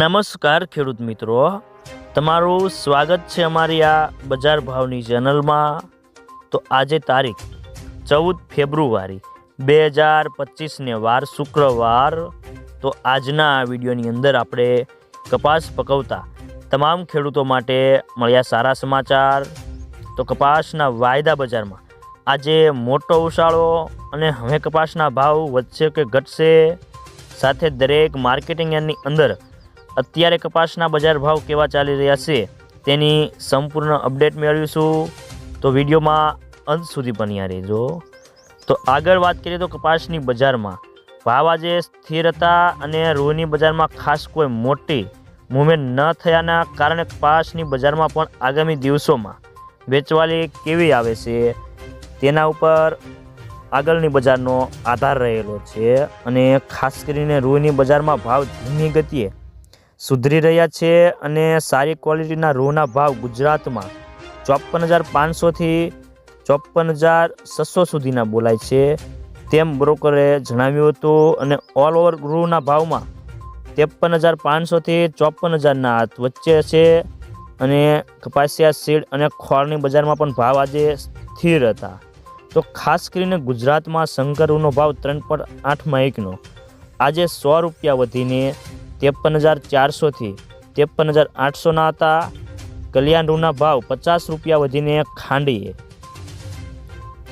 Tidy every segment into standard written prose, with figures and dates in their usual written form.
નમસ્કાર ખેડૂત મિત્રો, તમારું સ્વાગત છે અમારી આ બજાર ભાવની ચેનલમાં। તો આજે તારીખ 14 ફેબ્રુઆરી 2025ને વાર શુક્રવાર। તો આજના આ વિડીયોની અંદર આપણે કપાસ પકવતા તમામ ખેડૂતો માટે મળ્યા સારા સમાચાર। તો કપાસના વાયદા બજારમાં આજે મોટો ઉછાળો અને હવે કપાસના ભાવ વધશે કે ઘટશે, સાથે દરેક માર્કેટિંગ યાર્ડની અંદર અત્યારે કપાસના બજાર ભાવ કેવા ચાલી રહ્યા છે તેની સંપૂર્ણ અપડેટ મેળવીશું। તો વિડીયોમાં અંત સુધી બન્યા રહેજો। તો આગળ વાત કરીએ તો કપાસની બજારમાં ભાવ આજે સ્થિર હતા અને રૂની બજારમાં ખાસ કોઈ મોટી મૂવમેન્ટ ન થયાના કારણે કપાસની બજારમાં પણ આગામી દિવસોમાં વેચવાલી કેવી આવે છે તેના ઉપર આગળની બજારનો આધાર રહેલો છે। અને ખાસ કરીને રૂની બજારમાં ભાવ ધીમી ગતિએ સુધરી રહ્યા છે અને સારી ક્વોલિટીના રૂના ભાવ ગુજરાતમાં 54,500થી 54,600 સુધીના બોલાય છે તેમ બ્રોકરે જણાવ્યું હતું। અને ઓલ ઓવર રૂના ભાવમાં 53,500થી 54,000ના હાથ વચ્ચે છે અને કપાસિયા સીડ અને ખોળની બજારમાં પણ ભાવ આજે સ્થિર હતા। તો ખાસ કરીને ગુજરાતમાં શંકરરૂનો ભાવ 3.8માં એકનો આજે 100 રૂપિયા વધીને 53,400થી 53,800ના હતા। કલ્યાણ રૂના ભાવ 50 રૂપિયા વધીને ખાંડીએ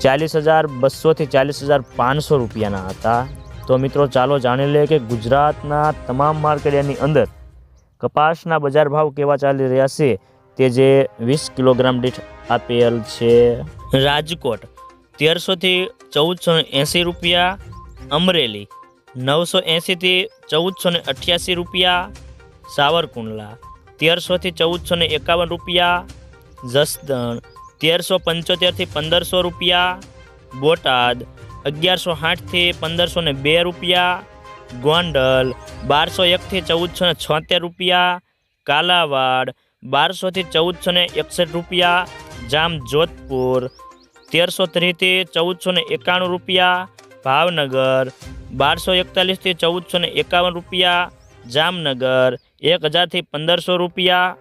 40,200થી 40,500 રૂપિયાના હતા। તો મિત્રો ચાલો જાણી લઈએ કે ગુજરાતના તમામ માર્કેટની અંદર કપાસના બજાર ભાવ કેવા ચાલી રહ્યા છે તે જે 20 કિલોગ્રામ દીઠ આપેલ છે। રાજકોટ 1300થી 1480 રૂપિયા, અમરેલી 980થી 1488 રૂપિયા, સાવરકુંડલા 1300થી 1451 રૂપિયા, જસદણ 1375થી 1500 રૂપિયા, બોટાદ 1160થી 1502 રૂપિયા, ગોંડલ 1201થી 1476 રૂપિયા, કાલાવાડ 1200થી 1461 રૂપિયા, જામજોધપુર 1330થી 1491 રૂપિયા, ભાવનગર 1241થી 1451 રૂપિયા, જામનગર 1000થી 1500 રૂપિયા,